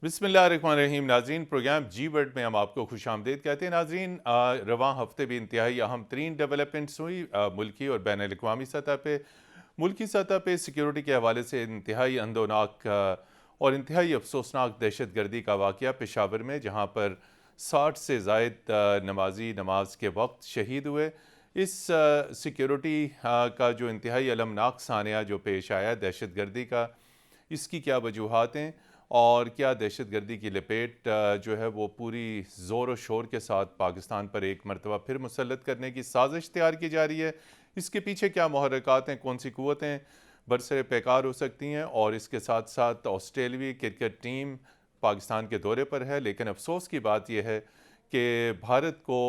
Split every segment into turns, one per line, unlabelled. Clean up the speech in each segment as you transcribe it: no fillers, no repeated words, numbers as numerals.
بسم اللہ الرحمن الرحیم ناظرین، پروگرام جی ورڈ میں ہم آپ کو خوش آمدید کہتے ہیں۔ ناظرین، رواں ہفتے بھی انتہائی اہم ترین ڈیولپمنٹس ہوئی ملکی اور بین الاقوامی سطح پہ۔ ملکی سطح پہ سیکیورٹی کے حوالے سے انتہائی اندوناک اور انتہائی افسوسناک دہشت گردی کا واقعہ پشاور میں، جہاں پر 60 سے زائد نمازی نماز کے وقت شہید ہوئے۔ اس سیکیورٹی کا جو انتہائی المناک سانحہ جو پیش آیا دہشت گردی کا، اس کی کیا وجوہات ہیں اور کیا دہشت گردی کی لپیٹ جو ہے وہ پوری زور و شور کے ساتھ پاکستان پر ایک مرتبہ پھر مسلط کرنے کی سازش تیار کی جا رہی ہے؟ اس کے پیچھے کیا محرکات ہیں، کون سی قوتیں برسر پیکار ہو سکتی ہیں؟ اور اس کے ساتھ ساتھ آسٹریلوی کرکٹ ٹیم پاکستان کے دورے پر ہے، لیکن افسوس کی بات یہ ہے کہ بھارت کو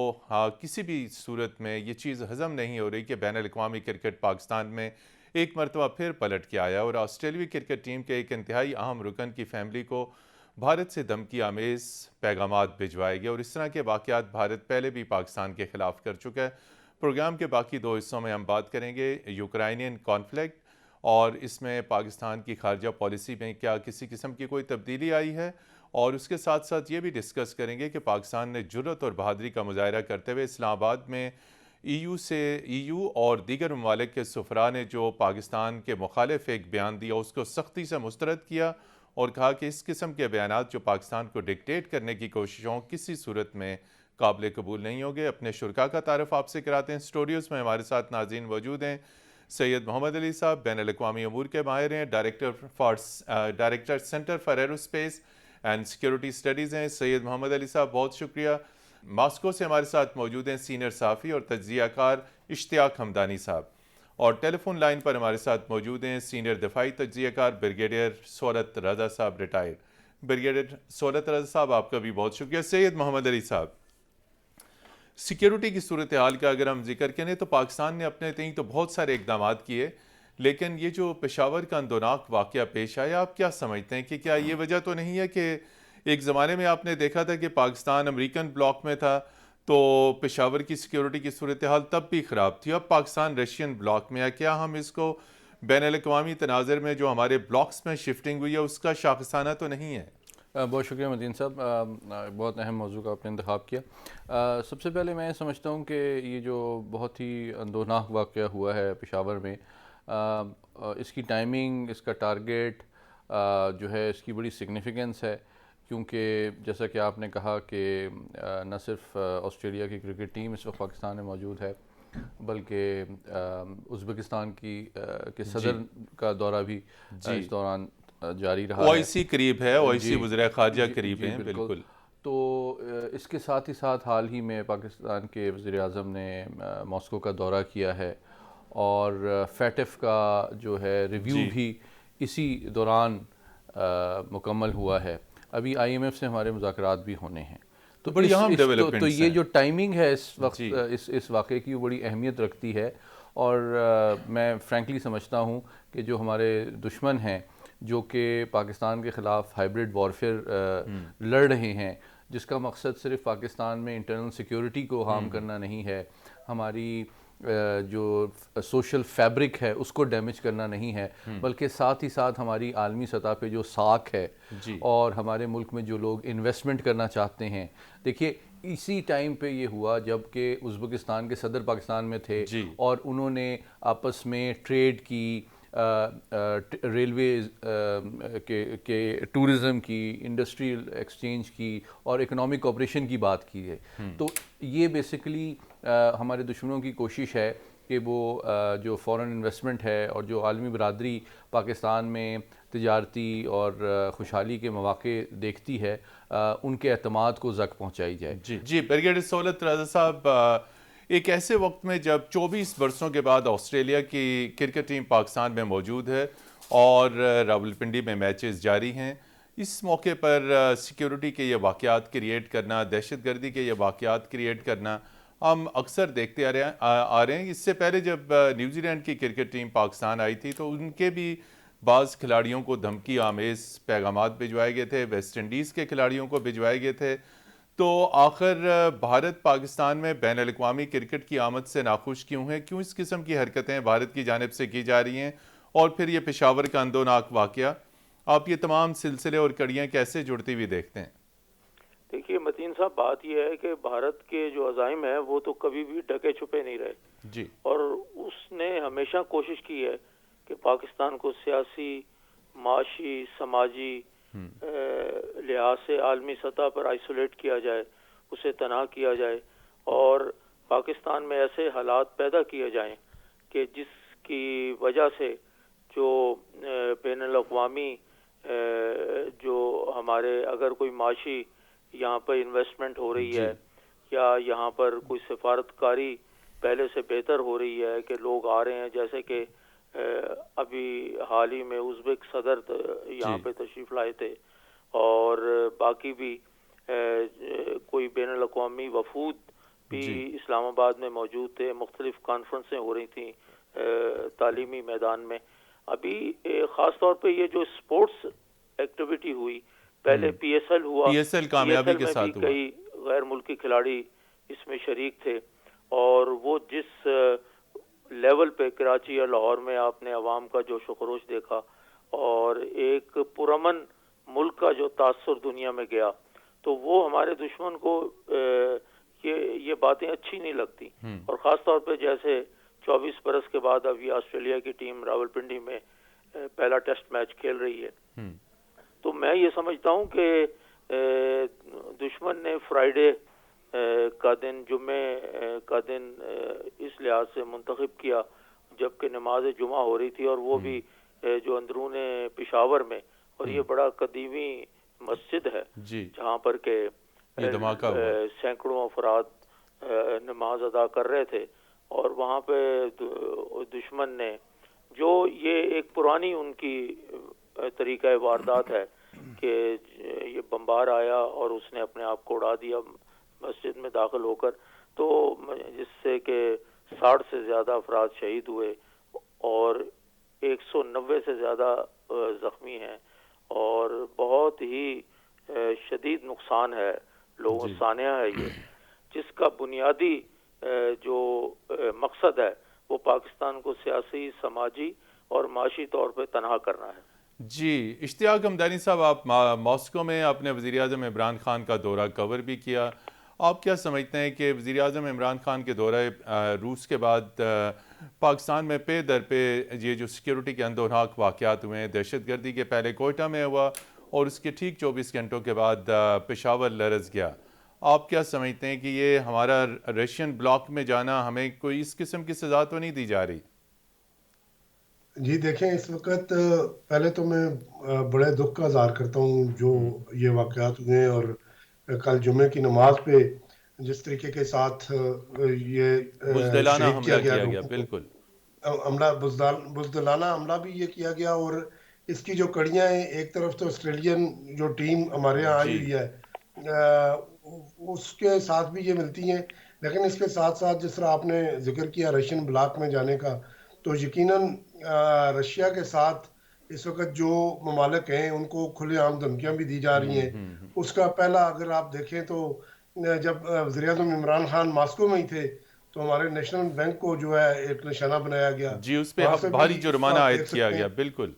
کسی بھی صورت میں یہ چیز ہضم نہیں ہو رہی کہ بین الاقوامی کرکٹ پاکستان میں ایک مرتبہ پھر پلٹ کے آیا اور آسٹریلوی کرکٹ ٹیم کے ایک انتہائی اہم رکن کی فیملی کو بھارت سے دھمکی آمیز پیغامات بھجوائے گئے، اور اس طرح کے واقعات بھارت پہلے بھی پاکستان کے خلاف کر چکا ہے۔ پروگرام کے باقی دو حصوں میں ہم بات کریں گے یوکرائنین کانفلکٹ اور اس میں پاکستان کی خارجہ پالیسی میں کیا کسی قسم کی کوئی تبدیلی آئی ہے، اور اس کے ساتھ ساتھ یہ بھی ڈسکس کریں گے کہ پاکستان نے جرأت اور بہادری کا مظاہرہ کرتے ہوئے اسلام آباد میں ای یو اور دیگر ممالک کے سفراء نے جو پاکستان کے مخالف ایک بیان دیا اس کو سختی سے مسترد کیا اور کہا کہ اس قسم کے بیانات جو پاکستان کو ڈکٹیٹ کرنے کی کوششوں کسی صورت میں قابل قبول نہیں ہوگے۔ اپنے شرکاء کا تعارف آپ سے کراتے ہیں۔ اسٹوڈیوز میں ہمارے ساتھ ناظرین موجود ہیں۔ سید محمد علی صاحب بین الاقوامی امور کے ماہر ہیں، director centre for aerospace and security studies ہیں۔ سید محمد علی صاحب بہت شکریہ۔ ماسکو سے ہمارے ساتھ موجود ہیں سینئر صحافی اور تجزیہ کار اشتیاق حمدانی صاحب، اور ٹیلی فون لائن پر ہمارے ساتھ موجود ہیں سینئر دفاعی تجزیہ کار بریگیڈیئر سہولت رضا صاحب ریٹائرڈ۔ بریگیڈیئر سہولت رضا صاحب آپ کا بھی بہت شکریہ۔ سید محمد علی صاحب، سیکیورٹی کی صورتحال کا اگر ہم ذکر کریں تو پاکستان نے اپنے تئیں تو بہت سارے اقدامات کیے، لیکن یہ جو پشاور کا اندوناک واقعہ پیش آیا، آپ کیا سمجھتے ہیں کہ کیا یہ وجہ تو نہیں ہے کہ ایک زمانے میں آپ نے دیکھا تھا کہ پاکستان امریکن بلاک میں تھا تو پشاور کی سیکیورٹی کی صورتحال تب بھی خراب تھی، اب پاکستان رشین بلاک میں ہے، کیا ہم اس کو بین الاقوامی تناظر میں جو ہمارے بلاکس میں شفٹنگ ہوئی ہے اس کا شاخسانہ تو نہیں ہے؟
بہت شکریہ مدین صاحب، بہت اہم موضوع کا آپ نے انتخاب کیا۔ سب سے پہلے میں سمجھتا ہوں کہ یہ جو بہت ہی اندوناک واقعہ ہوا ہے پشاور میں، اس کی ٹائمنگ، اس کا ٹارگیٹ جو ہے، اس کی بڑی سگنیفیکنس ہے، کیونکہ جیسا کہ آپ نے کہا کہ نہ صرف آسٹریلیا کی کرکٹ ٹیم اس وقت پاکستان میں موجود ہے، بلکہ ازبکستان کے صدر کا دورہ بھی اس دوران جاری رہا
او
ہے۔
آئی سی قریب ہے، او آئی سی
جی
وزراء خارجہ قریب
جی
ہیں،
بالکل۔
بالکل۔
تو اس کے ساتھ ہی ساتھ حال ہی میں پاکستان کے وزیر اعظم نے ماسکو کا دورہ کیا ہے، اور فیٹف کا جو ہے ریویو بھی اسی دوران مکمل ہوا ہے۔ ابھی آئی ایم ایف سے ہمارے مذاکرات بھی ہونے ہیں، تو
بڑی اہم
تو
ڈیولپمنٹس
یہ
ہیں۔
جو ٹائمنگ ہے اس وقت، اس واقعے کی وہ بڑی اہمیت رکھتی ہے، اور میں فرینکلی سمجھتا ہوں کہ جو ہمارے دشمن ہیں جو کہ پاکستان کے خلاف ہائبرڈ وارفیئر لڑ رہے ہیں، جس کا مقصد صرف پاکستان میں انٹرنل سیکیورٹی کو ہارم کرنا نہیں ہے، ہماری جو سوشل فیبرک ہے اس کو ڈیمیج کرنا نہیں ہے، بلکہ ساتھ ہی ساتھ ہماری عالمی سطح پہ جو ساکھ ہے اور ہمارے ملک میں جو لوگ انویسٹمنٹ کرنا چاہتے ہیں۔ دیکھیے، اسی ٹائم پہ یہ ہوا جب کہ ازبکستان کے صدر پاکستان میں تھے، اور انہوں نے آپس میں ٹریڈ کی، ریلویز کے ٹورزم کی، انڈسٹریل ایکسچینج کی، اور اکنامک کوآپریشن کی بات کی ہے۔ تو یہ بیسیکلی ہمارے دشمنوں کی کوشش ہے کہ وہ جو فورن انویسٹمنٹ ہے اور جو عالمی برادری پاکستان میں تجارتی اور خوشحالی کے مواقع دیکھتی ہے، ان کے اعتماد کو زک پہنچائی جائے۔
جی بریگیڈیئر سہولت رضا صاحب، ایک ایسے وقت میں جب 24 برسوں کے بعد آسٹریلیا کی کرکٹ ٹیم پاکستان میں موجود ہے اور راولپنڈی میں میچز جاری ہیں، اس موقع پر سیکیورٹی کے یہ واقعات کریٹ کرنا، دہشت گردی کے یہ واقعات کریٹ کرنا ہم اکثر دیکھتے آ رہے ہیں۔ اس سے پہلے جب نیوزی لینڈ کی کرکٹ ٹیم پاکستان آئی تھی تو ان کے بھی بعض کھلاڑیوں کو دھمکی آمیز پیغامات بھجوائے گئے تھے، ویسٹ انڈیز کے کھلاڑیوں کو بھجوائے گئے تھے۔ تو آخر بھارت پاکستان میں بین الاقوامی کرکٹ کی آمد سے ناخوش کیوں ہے؟ کیوں اس قسم کی حرکتیں بھارت کی جانب سے کی جا رہی ہیں؟ اور پھر یہ پشاور کا اندوناک واقعہ آپ یہ تمام سلسلے اور کڑیاں کیسے جڑتی ہوئی دیکھتے ہیں؟
دیکھیے متین صاحب، بات یہ ہے کہ بھارت کے جو عزائم ہیں وہ تو کبھی بھی ڈھکے چھپے نہیں رہے،
جی
اور اس نے ہمیشہ کوشش کی ہے کہ پاکستان کو سیاسی، معاشی، سماجی لحاظ سے عالمی سطح پر آئسولیٹ کیا جائے، اسے تنہا کیا جائے، اور پاکستان میں ایسے حالات پیدا کیے جائیں کہ جس کی وجہ سے جو بین الاقوامی جو ہمارے اگر کوئی معاشی یہاں پر انویسٹمنٹ ہو رہی
جی
ہے یا یہاں پر کوئی سفارتکاری پہلے سے بہتر ہو رہی ہے کہ لوگ آ رہے ہیں، جیسے کہ ابھی حال ہی میں ازبک صدر یہاں
جی
پہ تشریف لائے تھے، اور باقی بھی کوئی بین الاقوامی وفود بھی
جی
اسلام آباد میں موجود تھے، مختلف کانفرنسیں ہو رہی تھیں تعلیمی میدان میں۔ ابھی خاص طور پہ یہ جو اسپورٹس ایکٹیویٹی ہوئی، پہلے پی ایس ایل ہوا،
P S L
P S
کامیابی
ایل
کے
میں بھی
ساتھ ہوا۔
کئی غیر ملکی کھلاڑی اس میں شریک تھے، اور وہ جس لیول پہ کراچی یا لاہور میں آپ نے عوام کا جوش و خروش دیکھا، اور ایک پرامن ملک کا جو تاثر دنیا میں گیا، تو وہ ہمارے دشمن کو یہ باتیں اچھی نہیں لگتی، اور خاص طور پہ جیسے 24 برس کے بعد اب یہ آسٹریلیا کی ٹیم راول پنڈی میں پہلا ٹیسٹ میچ کھیل رہی ہے، تو میں یہ سمجھتا ہوں کہ دشمن نے فرائیڈے کا دن، جمعے کا دن اس لحاظ سے منتخب کیا جبکہ نماز جمعہ ہو رہی تھی، اور وہ بھی جو اندرون پشاور میں، اور یہ بڑا قدیمی مسجد ہے
جی
جہاں پر کہ
یہ دھماکہ ہوا۔
سینکڑوں افراد نماز ادا کر رہے تھے، اور وہاں پہ دشمن نے جو یہ ایک پرانی ان کی طریقہ واردات ہے کہ یہ بمبار آیا اور اس نے اپنے آپ کو اڑا دیا مسجد میں داخل ہو کر، تو جس سے کہ 60 سے زیادہ افراد شہید ہوئے اور 190 سے زیادہ زخمی ہیں، اور بہت ہی شدید نقصان ہے، لوگوں سانحہ ہے یہ، جس کا بنیادی جو مقصد ہے وہ پاکستان کو سیاسی، سماجی اور معاشی طور پہ تنہا کرنا ہے۔
جی اشتیاق حمدانی صاحب، آپ ماسکو میں اپنے وزیر اعظم عمران خان کا دورہ کور بھی کیا، آپ کیا سمجھتے ہیں کہ وزیر اعظم عمران خان کے دورہ روس کے بعد پاکستان میں پے در پہ یہ جو سیکیورٹی کے اندوناک واقعات ہوئے ہیں، دہشت گردی کے پہلے کوئٹہ میں ہوا اور اس کے ٹھیک 24 گھنٹوں کے بعد پشاور لرز گیا، آپ کیا سمجھتے ہیں کہ یہ ہمارا رشین بلاک میں جانا ہمیں کوئی اس قسم کی سزا تو نہیں دی جا رہی؟
جی دیکھیں، اس وقت پہلے تو میں بڑے دکھ کا اظہار کرتا ہوں جو یہ واقعات ہوئے ہیں، اور کل جمعے کی نماز پہ جس طریقے کے ساتھ یہ
بزدلانہ
شہید
حملہ
کیا گیا
کیا گیا،
لوگوں کو،
بالکل
حملہ بزدلانہ حملہ بھی یہ کیا گیا، اور اس کی جو کڑیاں ہیں، ایک طرف تو آسٹریلین جو ٹیم ہمارے یہاں آئی
جی
ہوئی ہے اس کے ساتھ بھی یہ ملتی ہیں، لیکن اس کے ساتھ ساتھ جس طرح آپ نے ذکر کیا رشین بلاک میں جانے کا، تو یقیناً رشیا کے ساتھ اس وقت جو ممالک ہیں ان کو کھلے عام دھمکیاں بھی دی جا رہی ہیں۔ اس کا پہلا اگر آپ دیکھیں تو جب وزیر اعظم عمران خان ماسکو میں ہی تھے تو ہمارے نیشنل بینک کو جو ہے ایک نشانہ بنایا گیا،
جی اس پہ
وہاں سے بھی
بھاری
اس کو
جرمانہ
آپ
عائد
دیکھ
کیا
سکتے
گیا،
ہیں۔
بالکل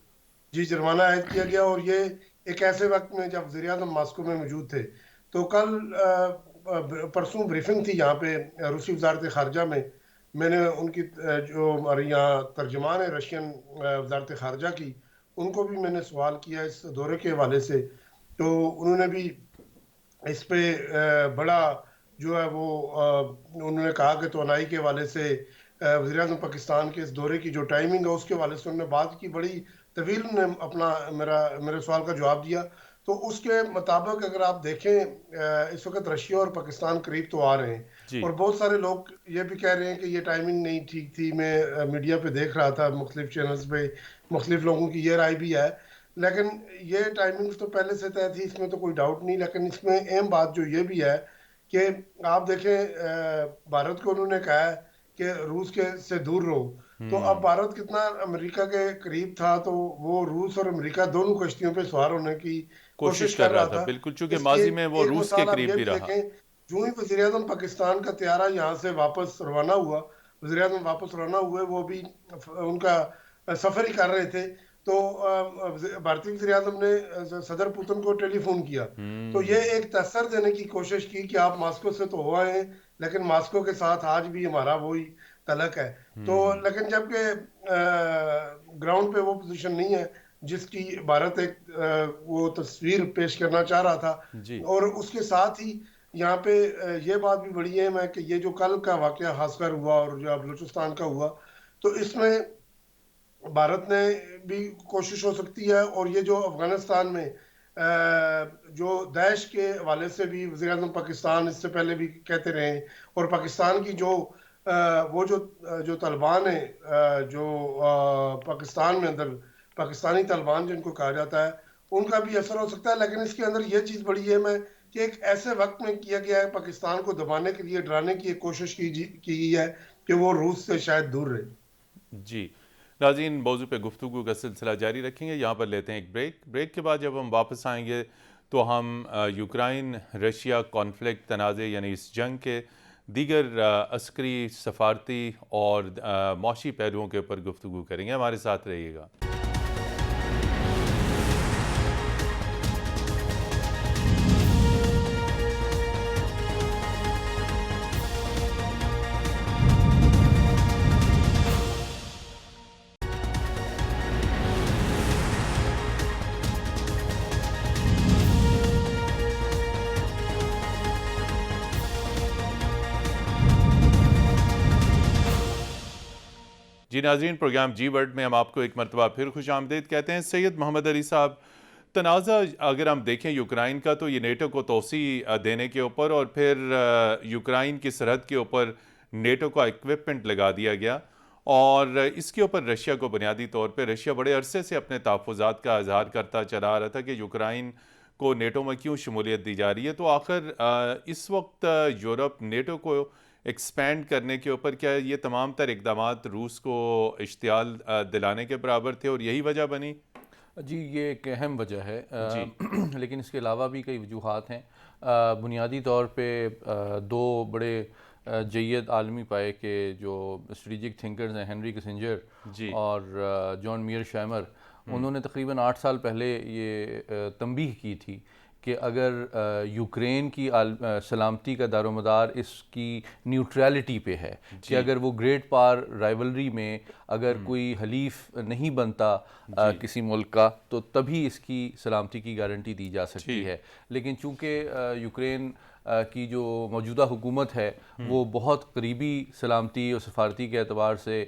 جی جرمانہ عائد کیا گیا، اور یہ ایک ایسے وقت میں جب وزیر اعظم ماسکو میں موجود تھے۔ تو کل پرسوں بریفنگ تھی یہاں پہ روسی وزارت خارجہ میں نے ان کی جو ہمارے یہاں ترجمان ہے رشین وزارت خارجہ کی، ان کو بھی میں نے سوال کیا اس دورے کے حوالے سے، تو انہوں نے بھی اس پہ بڑا جو ہے وہ انہوں نے کہا کہ توانائی کے حوالے سے وزیر اعظم پاکستان کے اس دورے کی جو ٹائمنگ ہے اس کے حوالے سے انہوں نے بات کی، بڑی طویل نے اپنا میرے سوال کا جواب دیا۔ تو اس کے مطابق اگر آپ دیکھیں اس وقت رشیا اور پاکستان قریب تو آ رہے ہیں،
جی
اور بہت سارے لوگ یہ بھی کہہ رہے ہیں کہ یہ ٹائمنگ نہیں ٹھیک تھی۔ میں میڈیا پہ دیکھ رہا تھا، مختلف چینلز پہ مختلف لوگوں کی یہ رائے بھی ہے، لیکن یہ ٹائمنگ تو پہلے سے طے تھی، اس میں تو کوئی ڈاؤٹ نہیں، لیکن اس میں اہم بات جو یہ بھی ہے کہ آپ دیکھیں بھارت کو انہوں نے کہا ہے کہ روس کے سے دور رہو، تو اب بھارت کتنا امریکہ کے قریب تھا، تو وہ روس اور امریکہ دونوں کشتیوں پہ سوار ہونے کی کوشش کر رہا تھا۔
بالکل، چونکہ
اس کی
ماضی میں وہ
ایک
روس کے
مثال آپ
قریب
یہ
بھی
بھی
رہا۔
دیکھیں، جو ہی وزیر اعظم پاکستان کا طیارہ یہاں سے واپس روانہ ہوا، وزیر اعظم واپس روانہ ہوئے، وہ بھی ان کا سفر ہی کر رہے تھے، تو بھارتی وزیر اعظم نے صدر پوتن کو ٹیلی فون کیا، تو یہ ایک تاثر دینے کی کوشش کی کہ آپ ماسکو سے تو ہو آئے ہیں لیکن ماسکو کے ساتھ آج بھی ہمارا وہی تعلق ہے. تو لیکن جبکہ گراؤنڈ پہ وہ پوزیشن نہیں ہے جس کی بھارت ایک وہ تصویر پیش کرنا چاہ رہا تھا. اور اس کے ساتھ ہی یہاں پہ یہ بات بھی بڑی اہم ہے کہ یہ جو کل کا واقعہ خاص کر ہوا اور جو بلوچستان کا ہوا، تو اس میں بھارت نے بھی کوشش ہو سکتی ہے. اور یہ جو افغانستان میں جو داعش کے حوالے سے بھی وزیر اعظم پاکستان اس سے پہلے بھی کہتے رہے ہیں، اور پاکستان کی وہ جو طالبان ہیں جو پاکستان میں اندر پاکستانی طالبان جن کو کہا جاتا ہے، ان کا بھی اثر ہو سکتا ہے. لیکن اس کے اندر یہ چیز بڑی اہم ہے کہ ایک ایسے وقت میں کیا گیا ہے، پاکستان کو دبانے کے لیے ڈرانے کی ایک کوشش کی گئی ہے کہ وہ روس سے شاید دور رہے.
جی ناظرین، موضوع پہ گفتگو کا سلسلہ جاری رکھیں گے. یہاں پر لیتے ہیں ایک بریک کے بعد جب ہم واپس آئیں گے تو ہم یوکرائن رشیا کانفلکٹ تنازع یعنی اس جنگ کے دیگر عسکری، سفارتی اور معاشی پہلوؤں کے اوپر گفتگو کریں گے. ہمارے ساتھ رہیے گا. جی ناظرین، پروگرام جی ورلڈ میں ہم آپ کو ایک مرتبہ پھر خوش آمدید کہتے ہیں. سید محمد علی صاحب، تنازع اگر ہم دیکھیں یوکرائن کا تو یہ نیٹو کو توسیع دینے کے اوپر اور پھر یوکرائن کی سرحد کے اوپر نیٹو کا اکوپمنٹ لگا دیا گیا، اور اس کے اوپر رشیا کو بنیادی طور پہ رشیا بڑے عرصے سے اپنے تحفظات کا اظہار کرتا چلا آ رہا تھا کہ یوکرائن کو نیٹو میں کیوں شمولیت دی جا رہی ہے. تو آخر اس وقت یورپ نیٹو کو ایکسپینڈ کرنے کے اوپر کیا یہ تمام تر اقدامات روس کو اشتعال دلانے کے برابر تھے اور یہی وجہ بنی؟
جی یہ ایک اہم وجہ ہے، لیکن اس کے علاوہ بھی کئی وجوہات ہیں. بنیادی طور پہ دو بڑے جید عالمی پائے کے جو اسٹریٹجک تھنکرز ہیں، ہنری کسنجر اور جان میئر شائمر، انہوں نے تقریباً 8 سال پہلے یہ تنبیہ کی تھی کہ اگر یوکرین کی سلامتی کا دار و مدار اس کی نیوٹریلٹی پہ ہے، کہ اگر وہ گریٹ پاور رائیولری میں اگر کوئی حلیف نہیں بنتا کسی ملک کا تو تبھی اس کی سلامتی کی گارنٹی دی جا سکتی ہے. لیکن چونکہ یوکرین کی جو موجودہ حکومت ہے وہ بہت قریبی سلامتی اور سفارتی کے اعتبار سے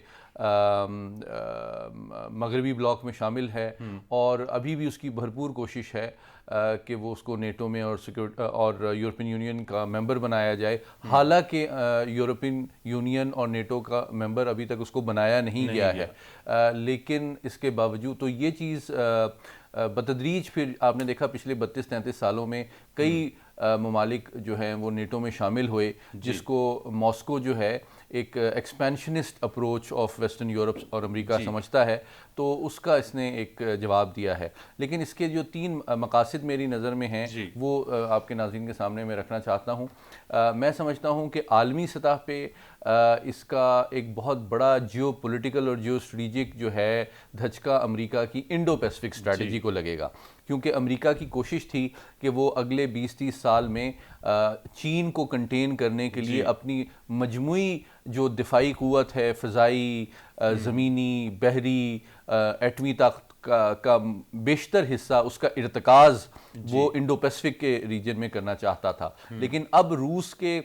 مغربی بلاک میں شامل ہے، اور ابھی بھی اس کی بھرپور کوشش ہے کہ وہ اس کو نیٹو میں اور یورپین یونین کا ممبر بنایا جائے. حالانکہ یورپین یونین اور نیٹو کا ممبر ابھی تک اس کو بنایا نہیں گیا ہے، لیکن اس کے باوجود تو یہ چیز بتدریج پھر آپ نے دیکھا پچھلے 32-33 سالوں میں کئی ممالک جو ہیں وہ نیٹو میں شامل ہوئے، جس کو ماسکو جو ہے ایک ایکسپینشنسٹ اپروچ آف ویسٹرن یورپ اور امریکہ سمجھتا ہے، تو اس کا اس نے ایک جواب دیا ہے. لیکن اس کے جو 3 مقاصد میری نظر میں ہیں وہ آپ کے ناظرین کے سامنے میں رکھنا چاہتا ہوں. میں سمجھتا ہوں کہ عالمی سطح پہ اس کا ایک بہت بڑا جیو پولیٹیکل اور جیو اسٹریٹجک جو ہے دھچکا امریکہ کی انڈو پیسفک اسٹریٹجی کو لگے گا، کیونکہ امریکہ کی کوشش تھی کہ وہ اگلے 20-30 سال میں چین کو کنٹین کرنے کے لیے اپنی مجموعی جو دفاعی قوت ہے، فضائی، زمینی، بحری، ایٹمی طاقت کا بیشتر حصہ، اس کا ارتکاز وہ انڈو پیسفک کے ریجن میں کرنا چاہتا تھا. لیکن اب روس کے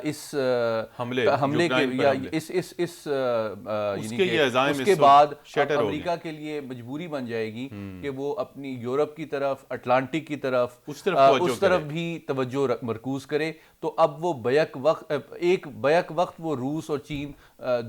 اس حملے کے یا اس کے بعد امریکہ کے لیے مجبوری بن جائے گی کہ وہ اپنی یورپ کی طرف، اٹلانٹک کی طرف اس طرف بھی توجہ مرکوز کرے. تو اب وہ بیک وقت وہ روس اور چین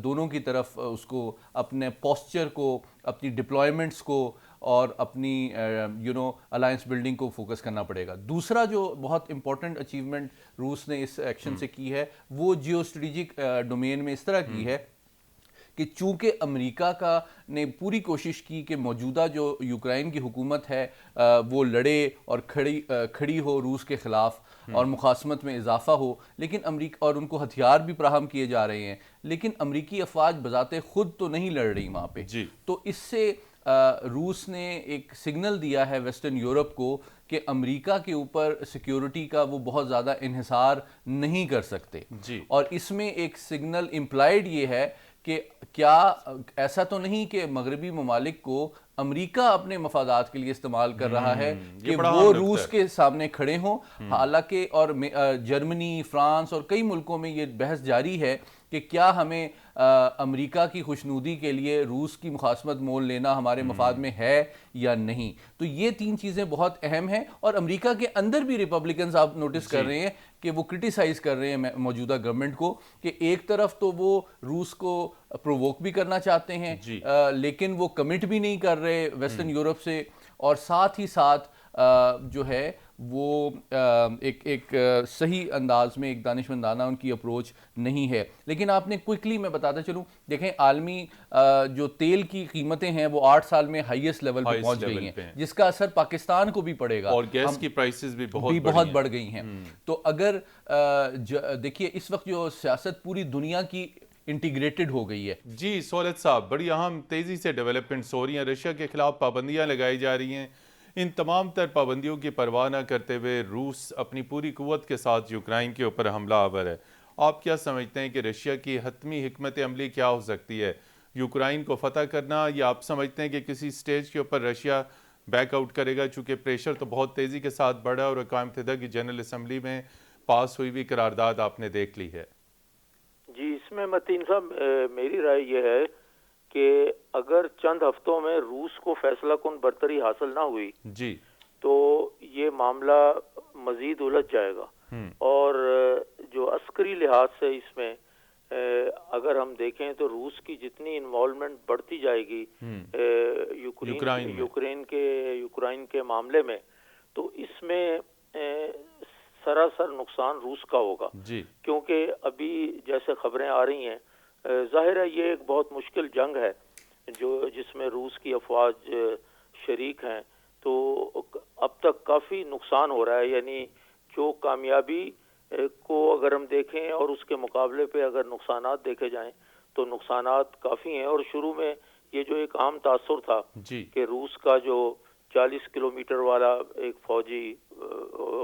دونوں کی طرف اس کو اپنے پوسچر کو، اپنی ڈپلائمنٹس کو اور اپنی الائنس بلڈنگ کو فوکس کرنا پڑے گا. دوسرا جو بہت امپورٹنٹ اچیومنٹ روس نے اس ایکشن سے کی ہے وہ جیو اسٹریٹجک ڈومین میں اس طرح کی ہے کہ چونکہ امریکہ نے پوری کوشش کی کہ موجودہ جو یوکرائن کی حکومت ہے وہ لڑے اور کھڑی ہو روس کے خلاف اور مخاصمت میں اضافہ ہو، لیکن امریکہ اور ان کو ہتھیار بھی فراہم کیے جا رہے ہیں، لیکن امریکی افواج بذات خود تو نہیں لڑ رہی وہاں پہ. تو اس سے روس نے ایک سگنل دیا ہے ویسٹرن یورپ کو کہ امریکہ کے اوپر سیکیورٹی کا وہ بہت زیادہ انحصار نہیں کر سکتے. اور اس میں ایک سگنل امپلائیڈ یہ ہے کہ کیا ایسا تو نہیں کہ مغربی ممالک کو امریکہ اپنے مفادات کے لیے استعمال کر رہا ہے کہ وہ روس کے سامنے کھڑے ہوں. حالانکہ اور جرمنی، فرانس اور کئی ملکوں میں یہ بحث جاری ہے کہ کیا ہمیں امریکہ کی خوشنودی کے لیے روس کی مخاصمت مول لینا ہمارے مفاد میں ہے یا نہیں. تو یہ تین چیزیں بہت اہم ہیں. اور امریکہ کے اندر بھی ریپبلکنز آپ نوٹس کر رہے ہیں کہ وہ کرٹیسائز کر رہے ہیں موجودہ گورنمنٹ کو کہ ایک طرف تو وہ روس کو پرووک بھی کرنا چاہتے ہیں لیکن وہ کمٹ بھی نہیں کر رہے ویسٹرن یورپ سے، اور ساتھ ہی ساتھ جو ہے وہ ایک صحیح انداز میں ایک دانشمندانہ ان کی اپروچ نہیں ہے. لیکن آپ نے کوئکلی میں بتاتا چلوں، دیکھیں عالمی جو تیل کی قیمتیں ہیں وہ 8 سال میں ہائیسٹ لیول پہ پہنچ گئی ہیں، جس کا اثر پاکستان کو بھی پڑے گا،
اور گیس کی پرائسز بھی
بہت بڑھ گئی ہیں. تو اگر دیکھیے اس وقت جو سیاست پوری دنیا کی انٹیگریٹڈ ہو گئی ہے.
جی سہولت صاحب، بڑی اہم تیزی سے ڈیولپمنٹس ہو رہی ہیں. رشیا کے خلاف پابندیاں لگائی جا رہی ہیں. ان تمام تر پابندیوں کی پرواہ نہ کرتے ہوئے روس اپنی پوری قوت کے ساتھ یوکرائن کے اوپر حملہ آور ہے. آپ کیا سمجھتے ہیں کہ رشیا کی حتمی حکمت عملی کیا ہو سکتی ہے؟ یوکرائن کو فتح کرنا، یا آپ سمجھتے ہیں کہ کسی سٹیج کے اوپر رشیا بیک آؤٹ کرے گا؟ چونکہ پریشر تو بہت تیزی کے ساتھ بڑھا اور اقوام متحدہ کی جنرل اسمبلی میں پاس ہوئی ہوئی قرارداد آپ نے دیکھ لی ہے.
جی اس میں متین صاحب میری رائے یہ ہے کہ اگر چند ہفتوں میں روس کو فیصلہ کن برتری حاصل نہ ہوئی
جی
تو یہ معاملہ مزید الجھ جائے گا. اور جو عسکری لحاظ سے اس میں اگر ہم دیکھیں تو روس کی جتنی انوالومنٹ بڑھتی جائے گی یوکرائن کے معاملے میں، تو اس میں سراسر نقصان روس کا ہوگا. کیونکہ ابھی جیسے خبریں آ رہی ہیں ظاہر ہے یہ ایک بہت مشکل جنگ ہے جس میں روس کی افواج شریک ہیں. تو اب تک کافی نقصان ہو رہا ہے، یعنی جو کامیابی کو اگر ہم دیکھیں اور اس کے مقابلے پہ اگر نقصانات دیکھے جائیں تو نقصانات کافی ہیں. اور شروع میں یہ جو ایک عام تاثر تھا کہ روس کا جو 40 کلومیٹر والا ایک فوجی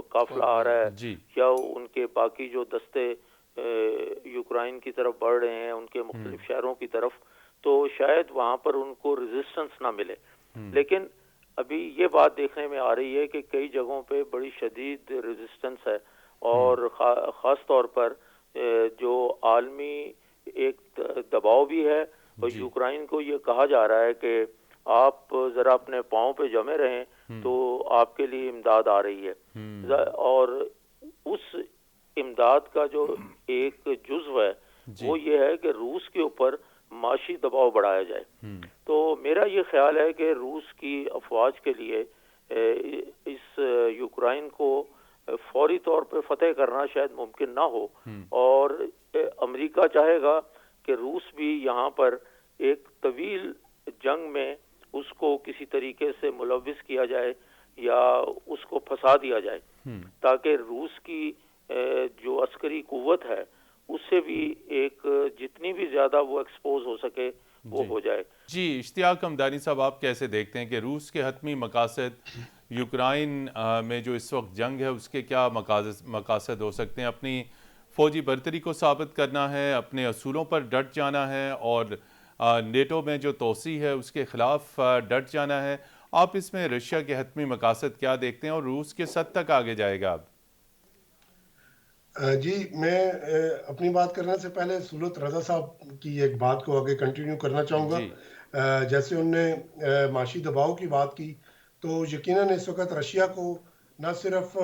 قافلہ آ رہا ہے یا ان کے باقی جو دستے یوکرائن کی طرف بڑھ رہے ہیں ان کے مختلف شہروں کی طرف، تو شاید وہاں پر ان کو ریزسٹنس نہ ملے. لیکن ابھی یہ بات دیکھنے میں آ رہی ہے کہ کئی جگہوں پہ بڑی شدید ریزسٹنس ہے، اور خاص طور پر جو عالمی ایک دباؤ بھی ہے. اور یوکرائن کو یہ کہا جا رہا ہے کہ آپ ذرا اپنے پاؤں پہ جمے رہیں تو آپ کے لیے امداد آ رہی ہے. اور اس امداد کا جو ایک جزو ہے وہ یہ ہے کہ روس کے اوپر معاشی دباؤ بڑھایا جائے. تو میرا یہ خیال ہے کہ روس کی افواج کے لیے اس یوکرائن کو فوری طور پہ فتح کرنا شاید ممکن نہ ہو، اور امریکہ چاہے گا کہ روس بھی یہاں پر ایک طویل جنگ میں اس کو کسی طریقے سے ملوث کیا جائے یا اس کو پھنسا دیا جائے، تاکہ روس کی جو عسکری قوت ہے اس سے بھی ایک جتنی بھی زیادہ وہ ایکسپوز ہو سکے وہ ہو جائے.
جی اشتیاق حمدانی صاحب، آپ کیسے دیکھتے ہیں کہ روس کے حتمی مقاصد یوکرائن میں جو اس وقت جنگ ہے اس کے کیا مقاصد ہو سکتے ہیں؟ اپنی فوجی برتری کو ثابت کرنا ہے، اپنے اصولوں پر ڈٹ جانا ہے، اور نیٹو میں جو توسیع ہے اس کے خلاف ڈٹ جانا ہے. آپ اس میں رشیا کے حتمی مقاصد کیا دیکھتے ہیں اور روس کس حد تک آگے جائے گا اب؟
جی میں اپنی بات کرنے سے پہلے سہولت رضا صاحب کی ایک بات کو آگے کنٹینیو کرنا چاہوں گا. جیسے انہوں نے معاشی دباؤ کی بات کی، تو یقیناً اس وقت رشیا کو نہ صرف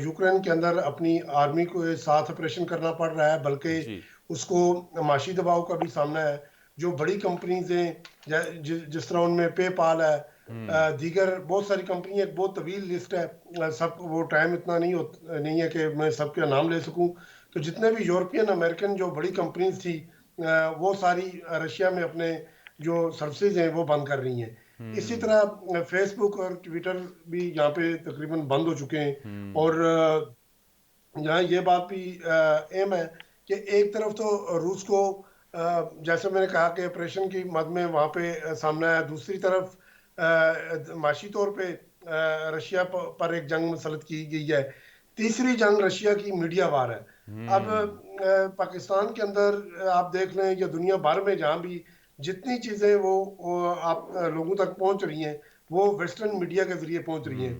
یوکرین کے اندر اپنی آرمی کو ساتھ آپریشن کرنا پڑ رہا ہے، بلکہ اس کو معاشی دباؤ کا بھی سامنا ہے. جو بڑی کمپنیز ہیں جس طرح ان میں پے پال ہے، دیگر بہت ساری کمپنی، ایک بہت طویل لسٹ ہے، سب وہ ٹائم اتنا نہیں ہے کہ میں سب کا نام لے سکوں. تو جتنے بھی یورپین امریکن جو بڑی کمپنیز تھی وہ ساری رشیا میں اپنے جو سروسز ہیں وہ بند کر رہی ہیں. اسی طرح فیس بک اور ٹویٹر بھی یہاں پہ تقریباً بند ہو چکے ہیں. اور یہاں یہ بات بھی اہم ہے کہ ایک طرف تو روس کو جیسے میں نے کہا کہ آپریشن کی مد میں وہاں پہ سامنے آیا. دوسری طرف معاشی طور پہ رشیا پر ایک جنگ مسلط کی گئی ہے. تیسری جنگ رشیا کی میڈیا وار ہے. اب پاکستان کے اندر آپ دیکھ لیں یا دنیا بھر میں جہاں بھی جتنی چیزیں وہ آپ لوگوں تک پہنچ رہی ہیں وہ ویسٹرن میڈیا کے ذریعے پہنچ رہی ہیں.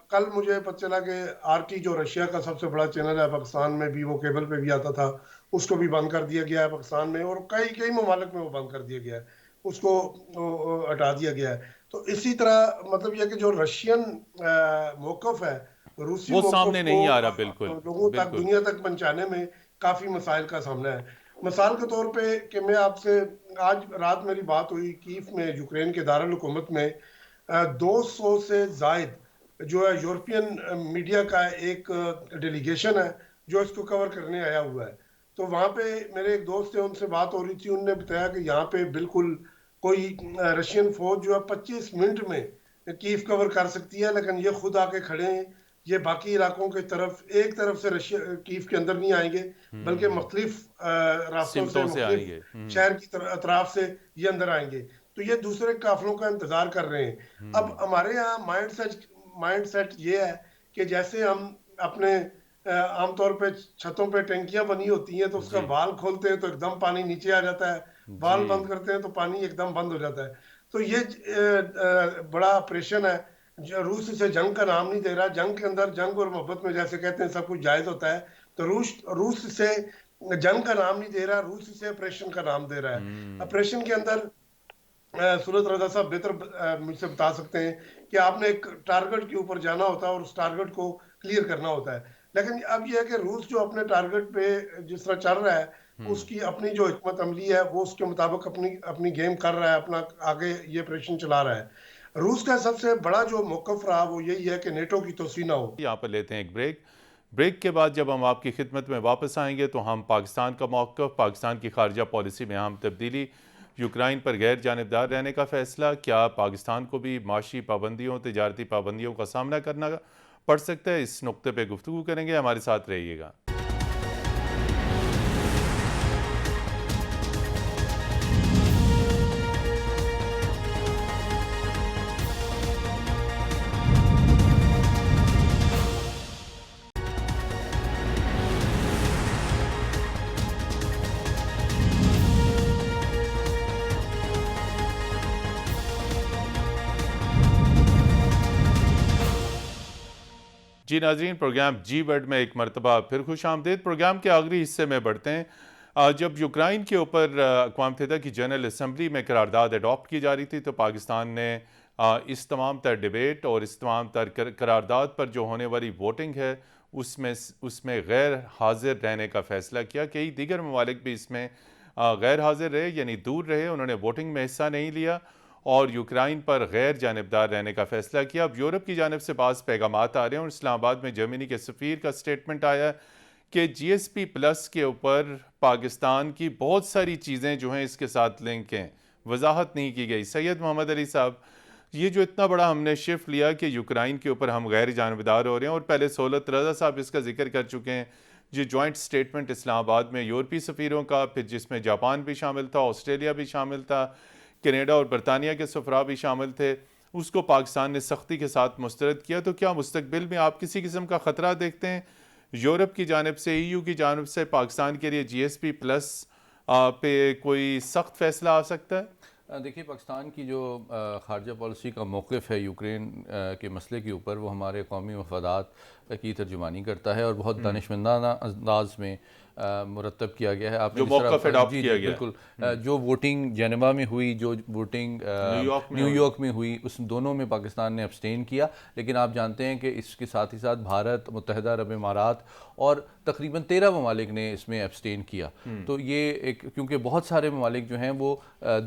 کل مجھے پتہ چلا کہ RT جو رشیا کا سب سے بڑا چینل ہے پاکستان میں بھی، وہ کیبل پہ بھی آتا تھا، اس کو بھی بند کر دیا گیا ہے پاکستان میں، اور کئی ممالک میں وہ بند کر دیا گیا ہے، اس کو ہٹا دیا گیا ہے. تو اسی طرح مطلب یہ کہ جو رشین موقف ہے، روسی
وہ
موقف
سامنے
کو
نہیں آ رہا. بالکل
لوگوں تک،
بالکل.
دنیا تک پہنچانے میں کافی مسائل کا سامنا ہے. مثال کے طور پہ کہ میں آپ سے، آج رات میری بات ہوئی کیف میں، یوکرین کے دارالحکومت میں 200 سے زائد جو ہے یورپین میڈیا کا ایک ڈیلیگیشن ہے جو اس کو کور کرنے آیا ہوا ہے. تو وہاں پہ میرے ایک دوست تھے، ان سے بات ہو رہی تھی، انہوں نے بتایا کہ یہاں پہ بالکل کوئی رشین فوج جو ہے 25 منٹ میں کیف کور کر سکتی ہے، لیکن یہ خود آ کے کھڑے ہیں، یہ باقی علاقوں کی طرف ایک طرف سے کیف کے اندر نہیں آئیں گے، بلکہ مختلف راستوں سے،
سمتوں سے آئیں
مختلف
گے.
شہر کی اطراف سے یہ اندر آئیں گے. تو یہ دوسرے قافلوں کا انتظار کر رہے ہیں. اب ہمارے یہاں مائنڈ سیٹ یہ ہے کہ جیسے ہم اپنے عام طور پہ چھتوں پہ ٹینکیاں بنی ہوتی ہیں تو اس کا وال کھولتے ہیں تو ایک دم پانی نیچے آ جاتا ہے، وال بند کرتے ہیں تو پانی ایک دم بند ہو جاتا ہے. تو یہ بڑا آپریشن ہے. روس اسے جنگ کا نام نہیں دے رہا. جنگ کے اندر، جنگ اور محبت میں جیسے کہتے ہیں سب کچھ جائز ہوتا ہے، تو روس اسے جنگ کا نام نہیں دے رہا، روس اسے آپریشن کا نام دے رہا ہے. آپریشن کے اندر سورت رضا صاحب بہتر مجھ سے بتا سکتے ہیں کہ آپ نے ایک ٹارگٹ کے اوپر جانا ہوتا ہے اور اس ٹارگٹ کو کلیئر کرنا ہوتا ہے. لیکن اب یہ ہے کہ روس جو اپنے ٹارگٹ پہ جس طرح چل رہا ہے، اس کی اپنی جو حکمت عملی ہے وہ اس کے مطابق اپنی گیم کر رہا ہے، اپنا آگے یہ آپریشن چلا رہا ہے. روس کا سب سے بڑا جو موقف رہا وہ یہی ہے کہ نیٹو کی توسیع نہ ہو.
یہاں پر لیتے ہیں ایک بریک کے بعد جب ہم آپ کی خدمت میں واپس آئیں گے تو ہم پاکستان کا موقف، پاکستان کی خارجہ پالیسی میں اہم تبدیلی، یوکرائن پر غیر جانبدار رہنے کا فیصلہ، کیا پاکستان کو بھی معاشی پابندیوں، تجارتی پابندیوں کا سامنا کرنا پڑ سکتا ہے، اس نقطے پہ گفتگو کریں گے. ہمارے ساتھ رہیے گا. جی ناظرین، پروگرام جی ورلڈ میں ایک مرتبہ پھر خوش آمدید. پروگرام کے آخری حصے میں بڑھتے ہیں. جب یوکرائن کے اوپر اقوام متحدہ کی جنرل اسمبلی میں قرارداد اڈاپٹ کی جا رہی تھی تو پاکستان نے اس تمام تر ڈیبیٹ اور اس تمام تر قرارداد پر جو ہونے والی ووٹنگ ہے اس میں غیر حاضر رہنے کا فیصلہ کیا. کئی دیگر ممالک بھی اس میں غیر حاضر رہے، یعنی دور رہے، انہوں نے ووٹنگ میں حصہ نہیں لیا اور یوکرائن پر غیر جانبدار رہنے کا فیصلہ کیا. اب یورپ کی جانب سے بعض پیغامات آ رہے ہیں اور اسلام آباد میں جرمنی کے سفیر کا سٹیٹمنٹ آیا کہ GSP+ کے اوپر پاکستان کی بہت ساری چیزیں جو ہیں اس کے ساتھ لنک ہیں، وضاحت نہیں کی گئی. سید محمد علی صاحب، یہ جو اتنا بڑا ہم نے شفٹ لیا کہ یوکرائن کے اوپر ہم غیر جانبدار ہو رہے ہیں، اور پہلے سہولت رضا صاحب اس کا ذکر کر چکے ہیں، یہ جوائنٹ سٹیٹمنٹ اسلام آباد میں یورپی سفیروں کا، پھر جس میں جاپان بھی شامل تھا، آسٹریلیا بھی شامل تھا، کینیڈا اور برطانیہ کے سفراء بھی شامل تھے، اس کو پاکستان نے سختی کے ساتھ مسترد کیا. تو کیا مستقبل میں آپ کسی قسم کا خطرہ دیکھتے ہیں یورپ کی جانب سے، EU کی جانب سے پاکستان کے لیے GSP+ پہ کوئی سخت فیصلہ آ سکتا ہے؟
دیکھیے، پاکستان کی جو خارجہ پالیسی کا موقف ہے یوکرین کے مسئلے کے اوپر، وہ ہمارے قومی مفادات کی ترجمانی کرتا ہے اور بہت دانشمندانہ انداز میں مرتب کیا گیا ہے. آپ نے
جو موقف اڈاپٹ کیا گیا،
بالکل، جو ووٹنگ جنیوا میں ہوئی، جو ووٹنگ نیو یارک میں ہوئی، اس دونوں میں پاکستان نے ابسٹین کیا. لیکن آپ جانتے ہیں کہ اس کے ساتھ ہی ساتھ بھارت، متحدہ عرب امارات اور تقریباً 13 ممالک نے اس میں ابسٹین کیا. تو یہ ایک، کیونکہ بہت سارے ممالک جو ہیں وہ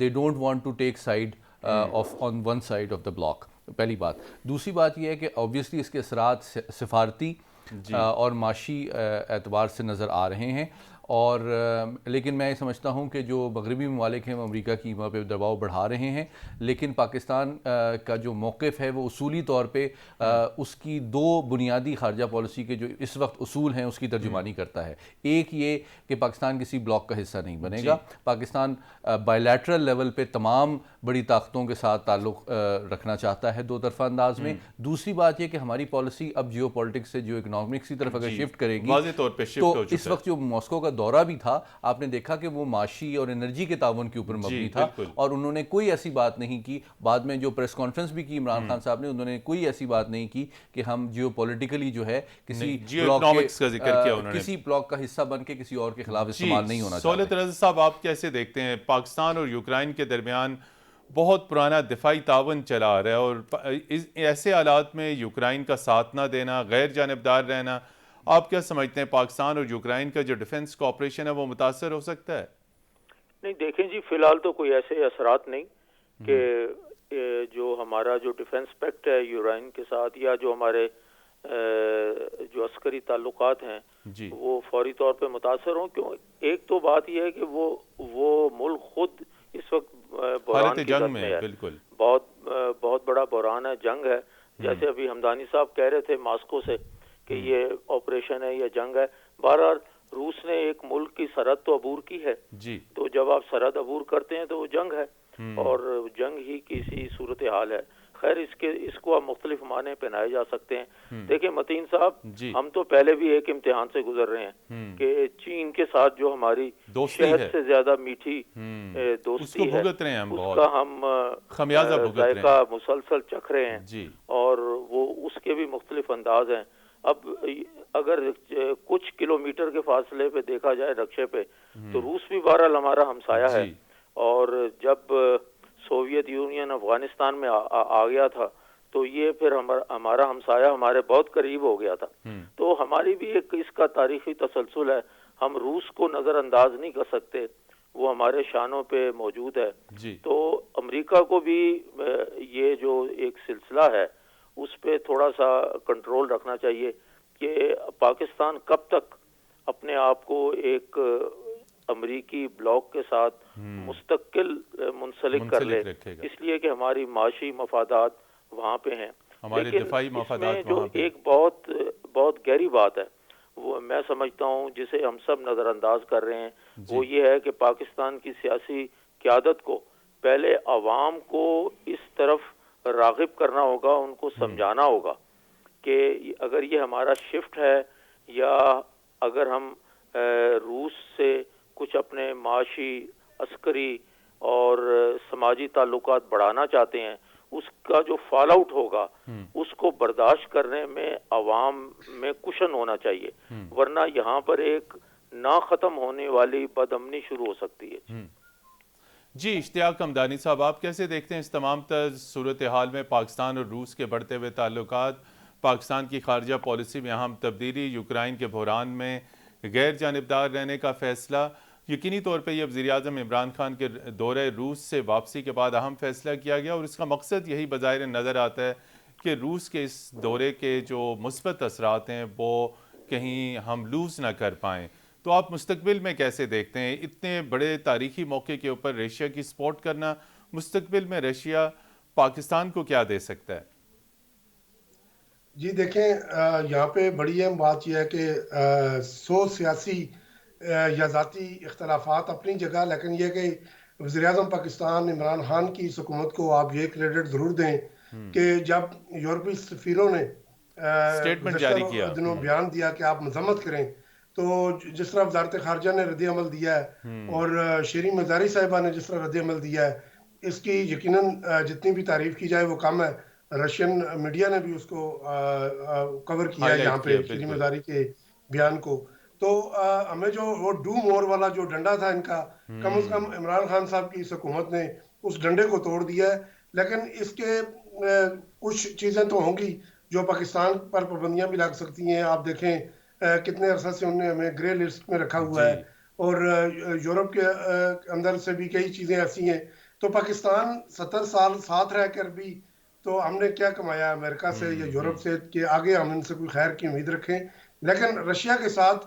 they don't want to take side on one side of the bloc. پہلی بات. دوسری بات یہ ہے کہ آبویسلی اس کے اثرات سفارتی اور معاشی اعتبار سے نظر آ رہے ہیں، اور لیکن میں سمجھتا ہوں کہ جو مغربی ممالک ہیں وہ امریکہ کی وہاں پہ دباؤ بڑھا رہے ہیں، لیکن پاکستان کا جو موقف ہے وہ اصولی طور پہ اس کی دو بنیادی خارجہ پالیسی کے جو اس وقت اصول ہیں اس کی ترجمانی کرتا ہے۔ ایک یہ کہ پاکستان کسی بلاک کا حصہ نہیں بنے گا، پاکستان بائی لیٹرل لیول پہ تمام بڑی طاقتوں کے ساتھ تعلق رکھنا چاہتا ہے دو طرفہ انداز میں۔ دوسری بات یہ کہ ہماری پالیسی اب جیو پالیٹکس سے جیو اکنامکس کی طرف اگر شفٹ کرے گی
واضح طور پہ شفٹ
تو
ہو چکا
اس وقت جو ماسکو کا دورہ بھی تھا آپ نے دیکھا کہ وہ معاشی اور انرجی کے تعاون کے اوپر مبنی تھا، اور انہوں نے کوئی ایسی بات نہیں کی۔ بعد میں جو پریس کانفرنس بھی کی عمران خان صاحب نے، انہوں نے کوئی ایسی بات نہیں کی کہ ہم جیو پولیٹیکلی جو ہے کسی بلاک کا حصہ بن کے کسی اور کے خلاف استعمال نہیں ہونا چاہتے۔
سہولت رضا صاحب، آپ کیسے دیکھتے ہیں پاکستان اور یوکرائن کے درمیان بہت پرانا دفاعی تعاون چلا آ رہا ہے، اور ایسے حالات میں یوکرائن کا ساتھ نہ دینا، غیر جانبدار رہنا، آپ کیا سمجھتے ہیں پاکستان اور یوکرائن کا جو ڈیفنس کوآپریشن ہے وہ متاثر ہو سکتا ہے؟
نہیں دیکھیں جی، فی الحال تو کوئی ایسے اثرات نہیں کہ جو ہمارا جو ڈیفنس پیکٹ ہے یوکرائن کے ساتھ، یا جو ہمارے جو عسکری تعلقات ہیں وہ فوری طور پہ متاثر ہوں۔ کیوں؟ ایک تو بات یہ ہے کہ وہ ملک خود اس وقت بحران کی زد میں ہے، بہت بڑا بحران ہے، جنگ ہے۔ جیسے ابھی ہمدانی صاحب کہہ رہے تھے ماسکو سے کہ یہ آپریشن ہے، یہ جنگ ہے۔ بہرحال روس نے ایک ملک کی سرحد تو عبور کی ہے، تو جب آپ سرحد عبور کرتے ہیں تو وہ جنگ ہے، اور جنگ ہی کی سی صورتحال ہے۔ خیر اس کو آپ مختلف معنی پہنائے جا سکتے ہیں۔ دیکھیں متین صاحب، ہم تو پہلے بھی ایک امتحان سے گزر رہے ہیں کہ چین کے ساتھ جو ہماری شہد سے زیادہ میٹھی دوستی ہے، اس کا ہم ذائقہ مسلسل چکھ رہے ہیں، اور وہ اس کے بھی مختلف انداز ہیں۔ اب اگر کچھ کلومیٹر کے فاصلے پہ دیکھا جائے نقشے پہ، تو روس بھی بہرحال ہمارا ہمسایہ ہے، اور جب سوویت یونین افغانستان میں آ گیا تھا تو یہ پھر ہمارا ہمسایہ ہمارے بہت قریب ہو گیا تھا۔ تو ہماری بھی ایک اس کا تاریخی تسلسل ہے، ہم روس کو نظر انداز نہیں کر سکتے، وہ ہمارے شانوں پہ موجود ہے۔ تو امریکہ کو بھی یہ جو ایک سلسلہ ہے اس پہ تھوڑا سا کنٹرول رکھنا چاہیے کہ پاکستان کب تک اپنے آپ کو ایک امریکی بلاک کے ساتھ مستقل منسلک کر لے، اس لیے کہ ہماری معاشی مفادات وہاں پہ ہیں۔
ہمارے دفاعی مفادات
لیکن جو ایک بہت گہری بات ہے، وہ میں سمجھتا ہوں جسے ہم سب نظر انداز کر رہے ہیں، وہ یہ ہے کہ پاکستان کی سیاسی قیادت کو پہلے عوام کو اس طرف راغب کرنا ہوگا، ان کو سمجھانا ہوگا کہ اگر یہ ہمارا شفٹ ہے، یا اگر ہم روس سے کچھ اپنے معاشی، عسکری اور سماجی تعلقات بڑھانا چاہتے ہیں، اس کا جو فال آؤٹ ہوگا اس کو برداشت کرنے میں عوام میں کشن ہونا چاہیے، ورنہ یہاں پر ایک نہ ختم ہونے والی بدامنی شروع ہو سکتی ہے۔
جی اشتیاق ہمدانی صاحب، آپ کیسے دیکھتے ہیں اس تمام تر صورتحال میں پاکستان اور روس کے بڑھتے ہوئے تعلقات، پاکستان کی خارجہ پالیسی میں اہم تبدیلی، یوکرائن کے بحران میں غیر جانبدار رہنے کا فیصلہ؟ یقینی طور پہ یہ وزیراعظم عمران خان کے دورہ روس سے واپسی کے بعد اہم فیصلہ کیا گیا، اور اس کا مقصد یہی بظاہر نظر آتا ہے کہ روس کے اس دورے کے جو مثبت اثرات ہیں وہ کہیں ہم لوز نہ کر پائیں۔ تو آپ مستقبل میں کیسے دیکھتے ہیں اتنے بڑے تاریخی موقع کے اوپر رشیا کی سپورٹ کرنا؟ مستقبل میں رشیا پاکستان کو کیا دے سکتا ہے؟
جی دیکھیں، یہاں پہ بڑی اہم بات یہ ہے کہ سو سیاسی یا ذاتی اختلافات اپنی جگہ، لیکن یہ کہ وزیراعظم پاکستان عمران خان کی اس حکومت کو آپ یہ کریڈٹ ضرور دیں کہ جب یورپی سفیروں نے
سٹیٹمنٹ جاری کیا،
دنوں بیان دیا کہ آپ مذمت کریں، تو جس طرح وزارت خارجہ نے رد عمل دیا ہے اور شیریں مزاری صاحبہ نے جس طرح رد عمل دیا ہے، اس کی یقیناً جتنی بھی تعریف کی جائے وہ کم ہے۔ رشین میڈیا نے بھی اس کو کور کیا ہے یہاں پہ شیریں مزاری کے بیان کو۔ تو ہمیں جو وہ ڈو مور والا جو ڈنڈا تھا ان کا، کم از کم عمران خان صاحب کی اس حکومت نے اس ڈنڈے کو توڑ دیا ہے۔ لیکن اس کے کچھ چیزیں تو ہوں گی جو پاکستان پر پابندیاں بھی لگ سکتی ہیں۔ آپ دیکھیں کتنے عرصہ سے انہوں نے ہمیں گرے لسٹ میں رکھا ہوا ہے، اور یورپ کے اندر سے بھی کئی چیزیں ایسی ہیں۔ تو پاکستان 70 سال ساتھ رہ کر بھی تو ہم نے کیا کمایا امریکہ سے یا یورپ سے کہ آگے ہم ان سے کوئی خیر کی امید رکھیں؟ لیکن رشیا کے ساتھ